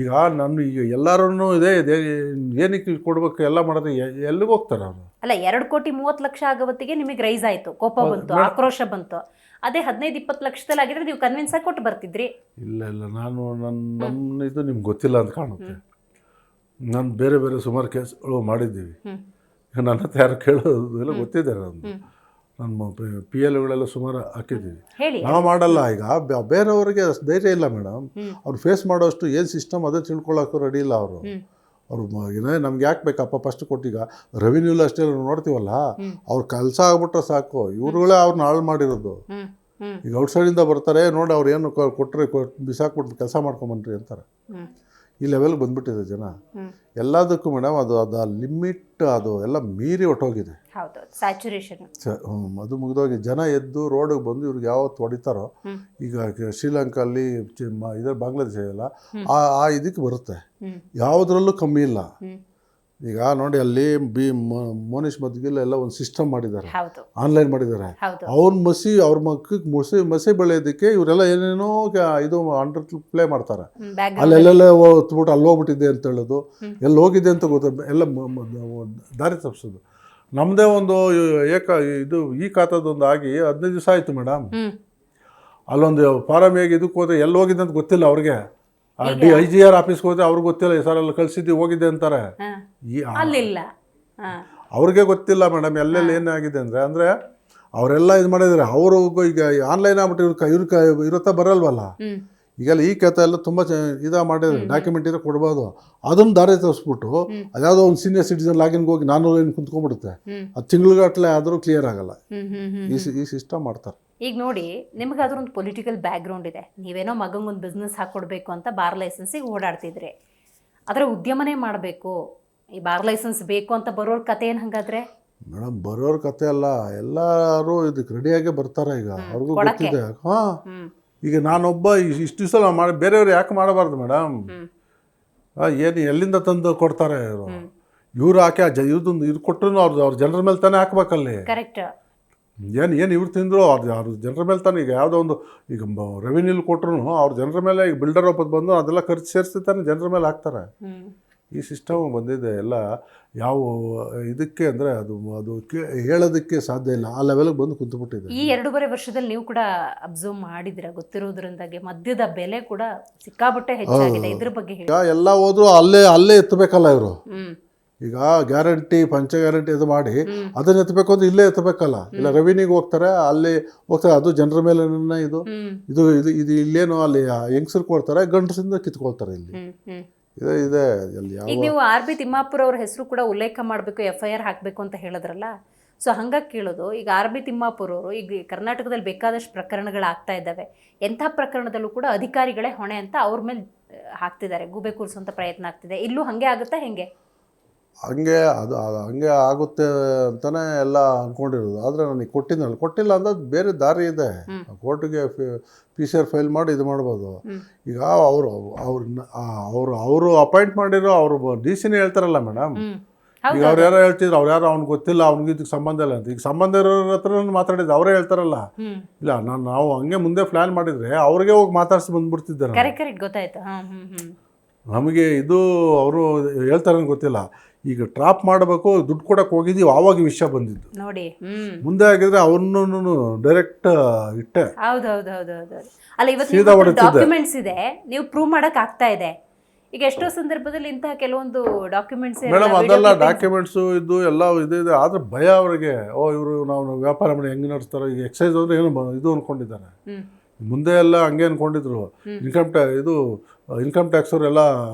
ಈಗ ಈಗ ಎಲ್ಲರೂ ಇದೆ ಏನಕ್ಕೆ ಕೊಡ್ಬೇಕು ಎಲ್ಲ ಮಾಡಿದ್ರೆ ಎಲ್ಲಿಗೆ ಹೋಗ್ತಾರೆ ಅವರು? ಅಲ್ಲ, 2,30,00,000 ಆಗೋ ಹೊತ್ತಿಗೆ ನಿಮಗೆ ರೈಸ್ ಆಯಿತು, ಕೋಪ ಬಂತು, ಆಕ್ರೋಶ ಬಂತು. ಅದೇ 15-20 ಲಕ್ಷದಲ್ಲಿ ಆಗಿದ್ರೆ ನೀವು ಕನ್ವಿನ್ಸ್ ಆಗಿ ಕೊಟ್ಟು ಬರ್ತಿದ್ರಿ. ಇಲ್ಲ ನಾನು ನನ್ನ ಇದು ನಿಮ್ಗೆ ಗೊತ್ತಿಲ್ಲ ಅಂತ ಕಾಣುತ್ತೆ. ನಾನು ಬೇರೆ ಸುಮಾರು ಕೇಸ್ಗಳು ಮಾಡಿದ್ದೀವಿ. ನನ್ನ ಹತ್ರ ಯಾರು ಕೇಳೋದು ಎಲ್ಲ ಗೊತ್ತಿದೆ. ನಮ್ಮ PLಗಳೆಲ್ಲ ಸುಮಾರು ಹಾಕಿದ್ದೀವಿ. ನಾವು ಮಾಡಲ್ಲ. ಈಗ ಬೇರೆಯವ್ರಿಗೆ ಧೈರ್ಯ ಇಲ್ಲ ಮೇಡಮ್. ಅವ್ರು ಫೇಸ್ ಮಾಡೋಷ್ಟು ಏನು ಸಿಸ್ಟಮ್ ಅದೇ ತಿಳ್ಕೊಳ್ಳೋಕ್ಕೂ ರೆಡಿ ಇಲ್ಲ ಅವರು. ಏನೇ ನಮ್ಗೆ ಯಾಕೆ ಬೇಕಪ್ಪ ಫಸ್ಟ್ ಕೊಟ್ಟೀಗ ರೆವಿನ್ಯೂಲ್ ಅಷ್ಟೇ ನೋಡ್ತೀವಲ್ಲ, ಅವ್ರ ಕೆಲಸ ಆಗ್ಬಿಟ್ರೆ ಸಾಕು. ಇವ್ರುಗಳೇ ಅವ್ರನ್ನ ಹಾಳು ಮಾಡಿರೋದು. ಈಗ ಔಟ್ಸೈಡಿಂದ ಬರ್ತಾರೆ ನೋಡಿ, ಅವ್ರು ಏನು ಕೊಟ್ಟರೆ ಬಿಸಾಕ್ಬಿಟ್ಟು ಕೆಲಸ ಮಾಡ್ಕೊಂಬನ್ರಿ ಅಂತಾರೆ. ಈ ಲೆವೆಲ್ಗೆ ಬಂದ್ಬಿಟ್ಟಿದೆ ಜನ ಎಲ್ಲದಕ್ಕೂ ಮೇಡಮ್. ಅದು ಲಿಮಿಟ್ ಅದು ಎಲ್ಲ ಮೀರಿ ಹೊಟ್ಟೋಗಿದೆ. ಅದು ಮುಗಿದೋಗಿ ಜನ ಎದ್ದು ರೋಡಿಗೆ ಬಂದು ಇವ್ರಿಗೆ ಯಾವತ್ತು ಹೊಡಿತಾರೋ, ಈಗ ಶ್ರೀಲಂಕಾಲ್ಲಿ ಇದರ ಬಾಂಗ್ಲಾದೇಶ ಎಲ್ಲ ಆ ಇದಕ್ಕೆ ಬರುತ್ತೆ. ಯಾವುದ್ರಲ್ಲೂ ಕಮ್ಮಿ ಇಲ್ಲ. ಈಗ ನೋಡಿ ಅಲ್ಲಿ ಮೋನಿಶ್ ಮದ್ಗಿಲ್ ಎಲ್ಲ ಒಂದು ಸಿಸ್ಟಮ್ ಮಾಡಿದ್ದಾರೆ, ಆನ್ಲೈನ್ ಮಾಡಿದ್ದಾರೆ. ಅವ್ರ ಮಕ್ಕಳಿಗೆ ಮಸಿ ಬೆಳೆಯೋದಕ್ಕೆ ಇವರೆಲ್ಲ ಏನೇನೋ ಇದು ಅಂಡರ್ ಪ್ಲೇ ಮಾಡ್ತಾರೆ. ಅಲ್ಲೆಲ್ಲ ಹೊತ್ಬಿಟ್ಟು ಅಲ್ಲಿ ಹೋಗ್ಬಿಟ್ಟಿದೆ ಅಂತ ಹೇಳೋದು, ಎಲ್ಲಿ ಹೋಗಿದೆ ಅಂತ ಎಲ್ಲ ದಾರಿ ತಪ್ಪಿಸೋದು. ನಮ್ಮದೇ ಒಂದು ಇದು ಈ ಖಾತಾದೊಂದು ಆಗಿ 15 ದಿವಸ ಆಯಿತು ಮೇಡಮ್. ಅಲ್ಲೊಂದು ಫಾರಮ್ ಹೇಗೆ ಇದಕ್ಕೆ ಹೋದ್ರೆ ಎಲ್ಲಿ ಹೋಗಿದೆ ಅಂತ ಗೊತ್ತಿಲ್ಲ ಅವ್ರಿಗೆ. IGR ಆಫೀಸ್ಗೆ ಹೋದ್ರೆ ಅವ್ರಿಗೆ ಗೊತ್ತಿಲ್ಲ, ಸರ್ ಅಲ್ಲಿ ಕಳಿಸಿದ್ದು ಹೋಗಿದೆ ಅಂತಾರೆ. ಅವ್ರಿಗೆ ಗೊತ್ತಿಲ್ಲ ಮೇಡಮ್ ಎಲ್ಲೆಲ್ಲಿ ಏನಾಗಿದೆ ಅಂದರೆ ಅವರೆಲ್ಲ ಇದು ಮಾಡಿದ್ದಾರೆ. ಅವರು ಈಗ ಆನ್ಲೈನ್ ಆಗ್ಬಿಟ್ಟು ಇವ್ರ ಬರಲ್ವಲ್ಲ. ಈಗೆಲ್ಲ ಈ ಕಥೆ ಎಲ್ಲ ತುಂಬ ಮಾಡಿದ್ರೆ ಡಾಕ್ಯುಮೆಂಟ್ ಇದ್ರೆ ಕೊಡ್ಬೋದು. ಅದನ್ನು ದಾರಿ ತೋರಿಸ್ಬಿಟ್ಟು ಅದ್ಯಾವುದೋ ಒಂದು ಸೀನಿಯರ್ ಸಿಟಿಸನ್ ಲಾಗಿನ್ಗೆ ಹೋಗಿ 400 ಕುಂತ್ಕೊಂಡ್ಬಿಡುತ್ತೆ. ಅದು ತಿಂಗ್ಳುಗಟ್ಟಲೆ ಆದರೂ ಕ್ಲಿಯರ್ ಆಗಲ್ಲ. ಈ ಸಿಸ್ಟಮ್ ಮಾಡ್ತಾರೆ. ಈಗ ನೋಡಿ, ನಿಮ್ಗೆ ಅದರೊಂದು ಪೊಲಿಟಿಕಲ್ ಬ್ಯಾಕ್ಗ್ರೌಂಡ್ ಇದೆ. ನೀವೇನೋ ಮಗಂಗೊಂದು ಬಿಸ್ನೆಸ್ ಹಾಕ್ಕೊಡ್ಬೇಕು ಅಂತ ಬಾರ್ ಲೈಸೆನ್ಸಿಗೆ ಓಡಾಡ್ತಿದ್ರಿ. ಅದರ ಉದ್ಯಮನೇ ಮಾಡಬೇಕು, ಈ ಬಾರ್ ಲೈಸೆನ್ಸ್ ಬೇಕು ಅಂತ ಬರೋರ ಕತೆ ಏನು ಹಂಗಾದ್ರೆ? ಮೇಡಮ್, ಬರೋರ ಕತೆ ಅಲ್ಲ, ಎಲ್ಲರೂ ಇದಕ್ಕೆ ರೆಡಿಯಾಗೇ ಬರ್ತಾರೆ. ಈಗ ಅವ್ರಿಗೂ ಗೊತ್ತಿದೆ. ಈಗ ನಾನೊಬ್ಬ ಇಷ್ಟು ದಿವಸ ಮಾಡಿ ಬೇರೆಯವ್ರು ಯಾಕೆ ಮಾಡಬಾರ್ದು ಮೇಡಮ್? ಏನು ಎಲ್ಲಿಂದ ತಂದು ಕೊಡ್ತಾರೆ ಇವರು? ಇವ್ರು ಹಾಕಿ ಇದು ಕೊಟ್ಟರು ಅವ್ರ ಜನರ ಮೇಲೆ ತಾನೇ ಹಾಕ್ಬೇಕಲ್ಲಿ. ಕರೆಕ್ಟ್. ಏನು ಇವ್ರು ತಿಂದರು ಅವ್ರು ಜನರ ಮೇಲೆ ತಾನೆ. ಈಗ ಯಾವುದೋ ಒಂದು ಈಗ ರೆವಿನ್ಯೂಲ್ ಕೊಟ್ಟರು ಅವ್ರ ಜನರ ಮೇಲೆ ಈಗ ಬಿಲ್ಡರ್ ಒಬ್ಬದು ಬಂದು ಅದೆಲ್ಲ ಖರ್ಚು ಸೇರಿಸಿ ತಾನೆ ಜನರ ಮೇಲೆ ಹಾಕ್ತಾರೆ. ಈ ಸಿಸ್ಟಮ್ ಬಂದಿದೆ ಎಲ್ಲ ಯಾವ ಇದಕ್ಕೆ ಅಂದರೆ ಅದು ಹೇಳೋದಕ್ಕೆ ಸಾಧ್ಯ ಇಲ್ಲ, ಆ ಲೆವೆಲ್ಗೆ ಬಂದು ಕುಂತುಬಿಟ್ಟಿದೆ. ಈ 2.5 ವರ್ಷದಲ್ಲಿ ನೀವು ಕೂಡ ಅಬ್ಸರ್ವ್ ಮಾಡಿದಿರ, ಗೊತ್ತಿರೋದ್ರಿಂದಾಗೆ ಮದ್ಯದ ಬೆಲೆ ಕೂಡ ಸಿಕ್ಕಾಪಟ್ಟೆ ಹೆಚ್ಚಾಗಿದೆ. ಇದ್ರ ಬಗ್ಗೆ ಹೇಳಿ. ಈಗ ಎಲ್ಲ ಹೋದ್ರು ಅಲ್ಲೇ ಎತ್ತಬೇಕಲ್ಲ ಇವರು. ಈಗ ಗ್ಯಾರಂಟಿ ಪಂಚ ಗ್ಯಾರಂಟಿ ಇದು ಮಾಡಿ ಅದನ್ನ ಎತ್ತಬೇಕು ಅಂದ್ರೆ ಇಲ್ಲೇ ಎತ್ತಬೇಕಲ್ಲ. ಇಲ್ಲ ರೆವಿನ್ಯೂಗೆ ಹೋಗ್ತಾರೆ, ಅಲ್ಲಿ ಹೋಗ್ತಾರೆ, ಅದು ಜನರ ಮೇಲೆ ಇದು ಇದು ಇದು ಇದು ಇಲ್ಲೇನು ಅಲ್ಲಿ ಹೆಂಗಸರು ಕೊಡ್ತಾರೆ, ಗಂಡಸಿಂದ ಕಿತ್ಕೊಳ್ತಾರೆ. ಇಲ್ಲಿ ಇದೆ ಅಲ್ಲಿ. ಈಗ ನೀವು ಆರ್ ಬಿ ತಿಮ್ಮಾಪುರ ಅವ್ರ ಹೆಸರು ಕೂಡ ಉಲ್ಲೇಖ ಮಾಡಬೇಕು, FIR ಹಾಕಬೇಕು ಅಂತ ಹೇಳಿದ್ರಲ್ಲ. ಸೊ ಹಂಗಾಗಿ ಕೇಳೋದು, ಈಗ ಆರ್ ಬಿ ತಿಮ್ಮಾಪುರ ಅವರು ಈಗ ಕರ್ನಾಟಕದಲ್ಲಿ ಬೇಕಾದಷ್ಟು ಪ್ರಕರಣಗಳಾಗ್ತಾ ಇದ್ದಾವೆ, ಎಂಥ ಪ್ರಕರಣದಲ್ಲೂ ಕೂಡ ಅಧಿಕಾರಿಗಳೇ ಹೊಣೆ ಅಂತ ಅವ್ರ ಮೇಲೆ ಹಾಕ್ತಿದ್ದಾರೆ, ಗೂಬೆ ಕೂರಿಸುವಂಥ ಪ್ರಯತ್ನ ಆಗ್ತಿದೆ. ಇಲ್ಲೂ ಹಾಗೆ ಆಗುತ್ತಾ ಹೆಂಗೆ? ಹಂಗೆ ಆಗುತ್ತೆ ಅಂತಾನೆ ಎಲ್ಲ ಅಂದ್ಕೊಂಡಿರೋದು. ಆದರೆ ನನಗೆ ಕೊಟ್ಟಿಲ್ಲ ಅಂದ್ರೆ ಬೇರೆ ದಾರಿ ಇದೆ. ಕೋರ್ಟಿಗೆ PCR ಫೈಲ್ ಮಾಡಿ ಇದು ಮಾಡ್ಬೋದು. ಈಗ ಅವರು ಅಪಾಯಿಂಟ್ ಮಾಡಿರೋ ಅವರು DC ಹೇಳ್ತಾರಲ್ಲ ಮೇಡಮ್. ಈಗ ಅವ್ರು ಯಾರೋ ಹೇಳ್ತಿದ್ರು, ಅವ್ರು ಅವ್ನಿಗೆ ಗೊತ್ತಿಲ್ಲ, ಅವ್ನಿಗೆ ಇದಕ್ಕೆ ಸಂಬಂಧ ಇಲ್ಲ ಅಂತ. ಈಗ ಸಂಬಂಧ ಇರೋರ ಹತ್ರ ಮಾತಾಡಿದ್ದು ಅವರೇ ಹೇಳ್ತಾರಲ್ಲ. ಇಲ್ಲ ನಾವು ಹಂಗೆ ಮುಂದೆ ಪ್ಲಾನ್ ಮಾಡಿದ್ರೆ ಅವ್ರಿಗೆ ಹೋಗಿ ಮಾತಾಡ್ಸಿ ಬಂದ್ಬಿಡ್ತಿದ್ದಾರೆ. ಗೊತ್ತಾಯ್ತು. ನಮಗೆ ಇದು ಅವರು ಹೇಳ್ತಾರೆ ಗೊತ್ತಿಲ್ಲ. ಈಗ ಟ್ರಾಪ್ ಮಾಡಬೇಕು, ದುಡ್ಡು ಕೊಡಕ್ಕೆ ಹೋಗಿದ್ದೀವಿ, ಆವಾಗ ವಿಷಯ ಬಂದಿದ್ದು ನೋಡಿ. ಮುಂದೆ ಆಗಿದ್ರೆ ಅವ್ರನ್ನೂ ಡೈರೆಕ್ಟ್ ಇಟ್ಟೆ. ಅಲ್ಲ, ಇವತ್ತು ಡಾಕ್ಯುಮೆಂಟ್ಸ್ ಇದೆ, ನೀವು ಪ್ರೂವ್ ಮಾಡಕ್ ಆಗ್ತಾ ಇದೆ. ಈಗ ಎಷ್ಟೋ ಸಂದರ್ಭದಲ್ಲಿ ಇಂತಹ ಕೆಲವೊಂದು ಡಾಕ್ಯುಮೆಂಟ್ಸ್ ಮೇಡಮ್, ಅದೆಲ್ಲ ಡಾಕ್ಯುಮೆಂಟ್ಸು ಇದು ಎಲ್ಲ ಇದೆ. ಆದ್ರೆ ಭಯ ಅವರಿಗೆ, ಇವರು ನಾವು ವ್ಯಾಪಾರ ಮಾಡಿ ಹೆಂಗೆ ನಡೆಸ್ತಾರೆ. ಈಗ ಎಕ್ಸೈಸ್ ಅಂದ್ರೆ ಏನು ಇದು ಅಂದ್ಕೊಂಡಿದ್ದಾರೆ. ಮುಂದೆ ಎಲ್ಲ ಹಂಗೆ ಅಂದ್ಕೊಂಡಿದ್ರು. ಇನ್ಕಮ್ ಟ್ಯಾಕ್ಸ್ ಅವರೆಲ್ಲ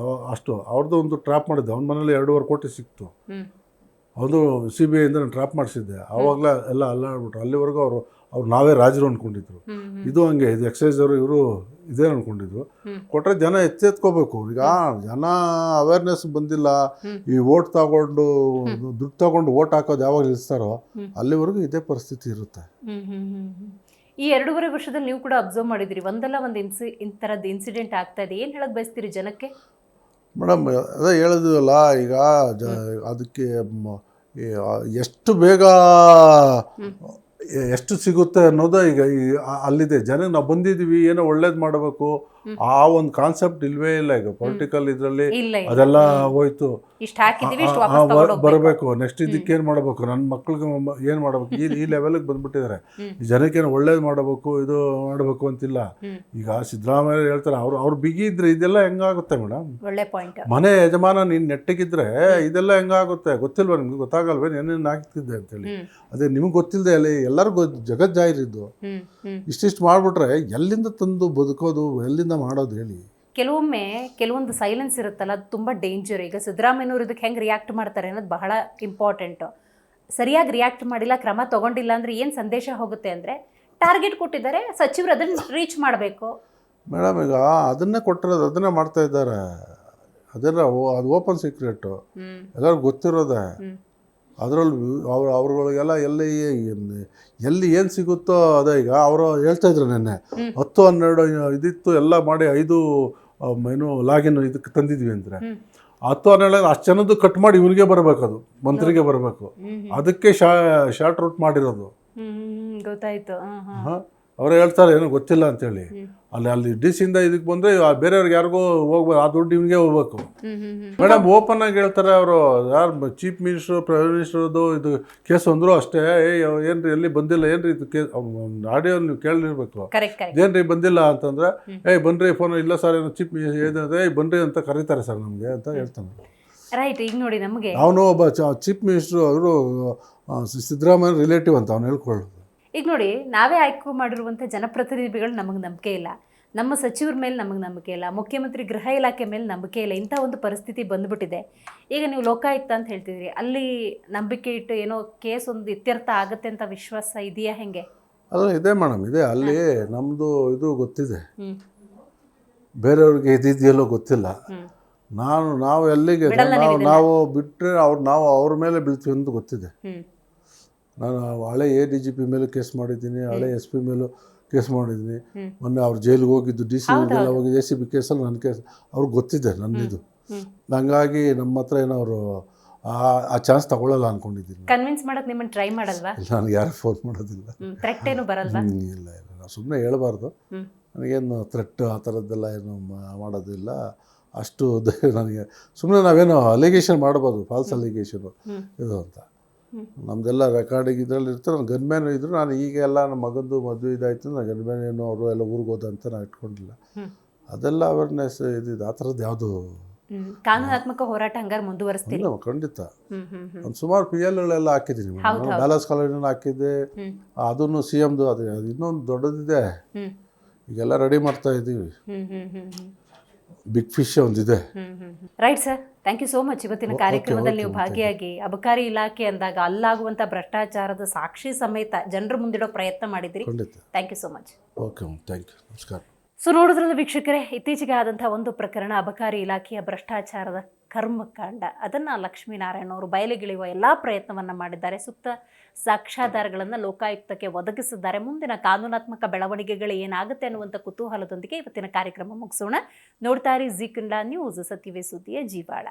ಅಷ್ಟು ಅವ್ರದ್ದು ಒಂದು ಟ್ರ್ಯಾಪ್ ಮಾಡಿದ್ದೆ. ಅವ್ನ ಮನೇಲಿ 2.5 ಕೋಟಿ ಸಿಕ್ತು. ಅದು CBI ಇಂದ ನಾನು ಟ್ರ್ಯಾಪ್ ಮಾಡಿಸಿದ್ದೆ. ಆವಾಗಲೇ ಎಲ್ಲ ಅಲ್ಲಾಡ್ಬಿಟ್ರು. ಅಲ್ಲಿವರೆಗೂ ಅವ್ರು ನಾವೇ ರಾಜರು ಅಂದ್ಕೊಂಡಿದ್ರು. ಇದು ಹಂಗೆ, ಇದು ಎಕ್ಸೈಸ್ ಅವರು ಇವರು ಇದೇ ಅಂದ್ಕೊಂಡಿದ್ರು. ಕೊಟ್ಟರೆ ಜನ ಎಚ್ಚೆತ್ಕೋಬೇಕು. ಈಗ ಜನ ಅವೇರ್ನೆಸ್ ಬಂದಿಲ್ಲ. ಈ ವೋಟ್ ತಗೊಂಡು ದುಡ್ಡು ತಗೊಂಡು ವೋಟ್ ಹಾಕೋದು ಯಾವಾಗ ನಿಲ್ಲಿಸ್ತಾರೋ ಅಲ್ಲಿವರೆಗೂ ಇದೇ ಪರಿಸ್ಥಿತಿ ಇರುತ್ತೆ. ಈ 2.5 ವರ್ಷದಲ್ಲಿ ನೀವು ಕೂಡ ಅಬ್ಸರ್ವ್ ಮಾಡಿದಿರಿ, ಒಂದಲ್ಲ ಒಂದು ಇಂಥರದ್ದು ಇನ್ಸಿಡೆಂಟ್ ಆಗ್ತಾ ಇದೆ. ಏನು ಹೇಳಕ್ ಬಯಸ್ತೀರಿ ಜನಕ್ಕೆ? ಮೇಡಮ್, ಅದೇ ಹೇಳಿದ್ವಲ್ಲ, ಈಗ ಅದಕ್ಕೆ ಎಷ್ಟು ಬೇಗ ಎಷ್ಟು ಸಿಗುತ್ತೆ ಅನ್ನೋದು ಈಗ ಅಲ್ಲಿದೆ. ಜನಕ್ಕೆ ನಾವು ಬಂದಿದ್ದೀವಿ, ಏನೋ ಒಳ್ಳೇದು ಮಾಡಬೇಕು, ಆ ಒಂದು ಕಾನ್ಸೆಪ್ಟ್ ಇಲ್ವೇ ಇಲ್ಲ. ಈಗ ಪೊಲಿಟಿಕಲ್ ಇದರಲ್ಲಿ ಅದೆಲ್ಲ ಹೋಯ್ತು. ಬರಬೇಕು, ನೆಕ್ಸ್ಟ್ ಇದಕ್ಕೆ ಏನು ಮಾಡಬೇಕು, ನನ್ನ ಮಕ್ಳಿಗೆ ಏನು ಮಾಡಬೇಕು, ಈ ಲೆವೆಲ್ಗೆ ಬಂದ್ಬಿಟ್ಟಿದ್ದಾರೆ. ಈ ಜನಕ್ಕೇನು ಒಳ್ಳೇದು ಮಾಡಬೇಕು, ಇದು ಮಾಡಬೇಕು ಅಂತಿಲ್ಲ. ಈಗ ಸಿದ್ದರಾಮಯ್ಯ ಹೇಳ್ತಾರೆ, ಅವ್ರು ಬಿಗಿ ಇದ್ರೆ ಇದೆಲ್ಲ ಹೆಂಗಾಗುತ್ತೆ ಮೇಡಮ್? ಮನೆ ಯಜಮಾನ ನೀನು ನೆಟ್ಟಗಿದ್ರೆ ಇದೆಲ್ಲ ಹೆಂಗಾಗುತ್ತೆ? ಗೊತ್ತಿಲ್ವ ನಿಮ್ಗೆ? ಗೊತ್ತಾಗಲ್ವೇ ಏನೇನು ಆಗ್ತಿದ್ದೆ ಅಂತೇಳಿ? ಅದೇ ನಿಮ್ಗೆ ಗೊತ್ತಿಲ್ಲದೆ ಅಲ್ಲಿ ಎಲ್ಲರಿಗೂ ಜಗಜ್ಜಾಹಿರಿದ್ದು. ಇಷ್ಟಿಷ್ಟು ಮಾಡಿಬಿಟ್ರೆ ಎಲ್ಲಿಂದ ತಂದು ಬದುಕೋದು, ಎಲ್ಲಿಂದ ಮಾಡೋದು ಹೇಳಿ? ಕೆಲವೊಂದು ಸೈಲೆನ್ಸ್ ಇರುತ್ತಲ್ಲ, ಅದು ತುಂಬ ಡೇಂಜರ್. ಈಗ ಸಿದ್ದರಾಮಯ್ಯನವರು ಇದಕ್ಕೆ ಹೆಂಗೆ ರಿಯಾಕ್ಟ್ ಮಾಡ್ತಾರೆ ಅನ್ನೋದು ಬಹಳ ಇಂಪಾರ್ಟೆಂಟು. ಸರಿಯಾಗಿ ರಿಯಾಕ್ಟ್ ಮಾಡಿಲ್ಲ, ಕ್ರಮ ತಗೊಂಡಿಲ್ಲ ಅಂದರೆ ಏನು ಸಂದೇಶ ಹೋಗುತ್ತೆ ಅಂದರೆ, ಟಾರ್ಗೆಟ್ ಕೊಟ್ಟಿದ್ದಾರೆ, ಸಚಿವರು ಅದನ್ನು ರೀಚ್ ಮಾಡಬೇಕು. ಮೇಡಮ್, ಈಗ ಅದನ್ನೇ ಕೊಟ್ಟಿರೋದು, ಅದನ್ನೇ ಮಾಡ್ತಾ ಇದ್ದಾರೆ. ಅದೆಲ್ಲ ಅದು ಓಪನ್ ಸೀಕ್ರೆಟು, ಎಲ್ಲರಿಗೂ ಗೊತ್ತಿರೋದೆ. ಅದರಲ್ಲಿ ಅವ್ರಗಳಿಗೆಲ್ಲ ಎಲ್ಲಿ ಏನು ಸಿಗುತ್ತೋ ಅದೇ. ಈಗ ಅವರು ಹೇಳ್ತಾ ಇದ್ರು ನೆನ್ನೆ 10-12 ಇದಿತ್ತು, ಎಲ್ಲ ಮಾಡಿ 5 ಏನು ಲಾಗಿನ್ ಇದಕ್ಕೆ ತಂದಿದ್ವಿ ಅಂದರೆ 10-12 ಅಷ್ಟು ಜನದ್ದು ಕಟ್ ಮಾಡಿ ಇವನಿಗೆ ಬರಬೇಕು, ಅದು ಮಂತ್ರಿಗೆ ಬರಬೇಕು. ಅದಕ್ಕೆ ಶಾರ್ಟ್ ರೂಟ್ ಮಾಡಿರೋದು. ಗೊತ್ತಾಯ್ತು. ಅವರೇ ಹೇಳ್ತಾರೆ ಏನೋ ಗೊತ್ತಿಲ್ಲ ಅಂತೇಳಿ. ಅಲ್ಲಿ DC ಇಂದ ಇದಕ್ಕೆ ಬಂದರೆ ಬೇರೆಯವ್ರಿಗೆ ಯಾರಿಗೂ ಹೋಗ್ಬೇಕು, ಆ ದುಡ್ಡು ಇವನಿಗೆ ಹೋಗ್ಬೇಕು. ಮೇಡಮ್, ಓಪನ್ ಆಗಿ ಹೇಳ್ತಾರೆ ಅವರು. ಯಾರು ಚೀಫ್ ಮಿನಿಸ್ಟ್ರು, ಪ್ರೈಮ್ ಮಿನಿಸ್ಟರ್ದು ಇದು ಕೇಸ್ ಅಂದರು ಅಷ್ಟೇ. ಏನ್ರಿ ಎಲ್ಲಿ ಬಂದಿಲ್ಲ, ಏನ್ರಿ ಇದು ಕೇಸ್ ಆಡಿಯೋ ನೀವು ಕೇಳಿರ್ಬೇಕು. ಏನ್ರಿ ಬಂದಿಲ್ಲ ಅಂತಂದ್ರೆ, ಬನ್ರಿ ಫೋನ್ ಇಲ್ಲ ಸರ್, ಏನು ಚೀಫ್ ಮಿನಿಸ್ಟರ್ ಬನ್ರಿ ಅಂತ ಕರೀತಾರೆ ಸರ್ ನಮಗೆ ಅಂತ ಹೇಳ್ತಾನೆ. ರೈಟ್. ಈಗ ನೋಡಿ, ನಮಗೆ ಅವನು ಒಬ್ಬ ಚೀಫ್ ಮಿನಿಸ್ಟ್ರು, ಅವರು ಸಿದ್ದರಾಮಯ್ಯ ರಿಲೇಟಿವ್ ಅಂತ ಅವ್ನು ಹೇಳ್ಕೊಳ್ಳೋದು. ಈಗ ನೋಡಿ, ನಾವೇ ಆಯ್ಕೆ ಮಾಡಿರುವಂಥ ಜನಪ್ರತಿನಿಧಿಗಳು ನಮಗೆ ನಂಬಿಕೆ ಇಲ್ಲ, ನಮ್ಮ ಸಚಿವರ ಮೇಲೆ ನಮಗೆ ನಂಬಿಕೆ ಇಲ್ಲ, ಮುಖ್ಯಮಂತ್ರಿ ಗೃಹ ಇಲಾಖೆ ಮೇಲೆ ನಂಬಿಕೆ ಇಲ್ಲ. ಇಂಥ ಒಂದು ಪರಿಸ್ಥಿತಿ ಬಂದ್ಬಿಟ್ಟಿದೆ. ಈಗ ನೀವು ಲೋಕಾಯುಕ್ತ ಅಂತ ಹೇಳ್ತಿದ್ರಿ, ಅಲ್ಲಿ ನಂಬಿಕೆ ಇಟ್ಟು ಏನೋ ಕೇಸ್ ಒಂದು ಇತ್ಯರ್ಥ ಆಗುತ್ತೆ ಅಂತ ವಿಶ್ವಾಸ ಇದೆಯಾ ಹೆಂಗೆ? ಅಲ್ಲ, ಇದೆ ಮೇಡಮ್, ಇದೆ. ಅಲ್ಲಿ ನಮ್ಮದು ಇದು ಗೊತ್ತಿದೆ, ಬೇರೆಯವ್ರಿಗೆ ಇದಿದೆಯಲ್ಲೋ ಗೊತ್ತಿಲ್ಲ. ನಾವು ಎಲ್ಲಿಗೆ ನಾವು ಬಿಟ್ಟರೆ ನಾವು ಅವ್ರ ಮೇಲೆ ಬೀಳ್ತೀವಿ ಅಂತ ಗೊತ್ತಿದೆ. ನಾನು ಹಳೆ ADGP ಮೇಲೂ ಕೇಸ್ ಮಾಡಿದ್ದೀನಿ, ಹಳೆ SP ಮೇಲೂ ಕೇಸ್ ಮಾಡಿದ್ದೀನಿ. ಮೊನ್ನೆ ಅವ್ರು ಜೈಲಿಗೆ ಹೋಗಿದ್ದು, DC ಎಲ್ಲ ಹೋಗಿದ್ದು, ACB ಕೇಸಲ್ಲಿ ನನ್ನ ಕೇಸ್ ಅವ್ರಿಗೆ ಗೊತ್ತಿದೆ ನನ್ನದು. ಹಂಗಾಗಿ ನಮ್ಮ ಹತ್ರ ಏನೋ ಅವರು ಆ ಚಾನ್ಸ್ ತಗೊಳ್ಳಲ್ಲ ಅಂದ್ಕೊಂಡಿದ್ದೀನಿ. ಕನ್ವಿನ್ಸ್ ಮಾಡಕ್ ನಿಮ್ಮನ್ನ ಟ್ರೈ ಮಾಡಲ್ವಾ? ನನಗೆ ಯಾರು ಫೋನ್ ಮಾಡೋದಿಲ್ಲ. ಥ್ರೆಟ್ ಏನು ಬರಲ್ವಾ? ಇಲ್ಲ ನಾವು ಸುಮ್ಮನೆ ಹೇಳ್ಬಾರ್ದು. ಹ್ಮ್. ನನಗೇನು ಥ್ರೆಟ್ ಆ ಥರದ್ದೆಲ್ಲ ಏನು ಮಾಡೋದಿಲ್ಲ. ಅಷ್ಟು ನನಗೆ ಸುಮ್ಮನೆ ನಾವೇನೋ ಅಲಿಗೇಷನ್ ಮಾಡ್ಬೋದು, ಫಾಲ್ಸ್ ಅಲಿಗೇಷನು ಇದು ಅಂತ. ನಮ್ಮದೆಲ್ಲ ರೆಕಾರ್ಡಿಂಗ್ ಇದರಲ್ಲಿ ಇರ್ತಾರೆ. ನನ್ನ ಗನ್ಮ್ಯಾನ್ ಇದ್ದರು. ನಾನು ಈಗೆಲ್ಲ ನಮ್ಮ ಮಗಂದು ಮದುವೆ ಇದಾಯಿತು, ನನ್ನ ಗನ್ಮ್ಯಾನ್ ಏನು ಅವರು ಎಲ್ಲ ಊರಿಗೆ ಹೋದಂತ ನಾನು ಇಟ್ಕೊಂಡಿಲ್ಲ. ಅದೆಲ್ಲ ಅವೇರ್ನೆಸ್ ಇದಿದೆ. ಆ ಥರದ್ದು ಯಾವುದು ಕಾನೂನಾತ್ಮಕ ಹೋರಾಟ ಹಂಗಾರೆ ಮುಂದುವರಿಸ್ತೀರಿ? ಖಂಡಿತ. ಒಂದು ಸುಮಾರು PLಗಳೆಲ್ಲ ಹಾಕಿದ್ದೀನಿ. ಬ್ಯಾಲನ್ಸ್ ಕಾಲೋನಿನ ಹಾಕಿದ್ದೆ. ಅದನ್ನು CMದು ಅದು ಇನ್ನೊಂದು ದೊಡ್ಡದಿದೆ, ಈಗೆಲ್ಲ ರೆಡಿ ಮಾಡ್ತಾ ಇದ್ದೀವಿ. ಬಿಗ್ ಫಿಶ್ ಒಂದಿದೆ. Right sir, thank you so much. ಇವತ್ತಿನ ಕಾರ್ಯಕ್ರಮದಲ್ಲಿ ನೀವು ಭಾಗಿಯಾಗಿ ಅಬಕಾರಿ ಇಲಾಖೆ ಅಂದಾಗ ಅಲ್ಲಾಗುವಂಥ ಭ್ರಷ್ಟಾಚಾರದ ಸಾಕ್ಷಿ ಸಮೇತ ಜನರ ಮುಂದಿಡೋ ಪ್ರಯತ್ನ ಮಾಡಿದ್ರಿ. Thank you so much. Okay, thank you, ನಮಸ್ಕಾರ. ಸೊ ನೋಡಿದ್ರಲ್ಲ ವೀಕ್ಷಕರೇ, ಇತ್ತೀಚೆಗೆ ಆದಂಥ ಒಂದು ಪ್ರಕರಣ, ಅಬಕಾರಿ ಇಲಾಖೆಯ ಭ್ರಷ್ಟಾಚಾರದ ಕರ್ಮಕಾಂಡ. ಅದನ್ನು ಲಕ್ಷ್ಮೀನಾರಾಯಣ ಅವರು ಬಯಲಿಗಿಳಿಯುವ ಎಲ್ಲ ಪ್ರಯತ್ನವನ್ನು ಮಾಡಿದ್ದಾರೆ. ಸೂಕ್ತ ಸಾಕ್ಷ್ಯಾಧಾರಗಳನ್ನು ಲೋಕಾಯುಕ್ತಕ್ಕೆ ಒದಗಿಸಿದ್ದಾರೆ. ಮುಂದಿನ ಕಾನೂನಾತ್ಮಕ ಬೆಳವಣಿಗೆಗಳು ಏನಾಗುತ್ತೆ ಅನ್ನುವಂಥ ಕುತೂಹಲದೊಂದಿಗೆ ಇವತ್ತಿನ ಕಾರ್ಯಕ್ರಮ ಮುಗಿಸೋಣ. ನೋಡ್ತಾ ಇರಿ ಜೀ ಕನ್ನಡ ನ್ಯೂಸ್, ಸತ್ಯವೇ ಸುದ್ದಿಯ ಜೀವಾಳ.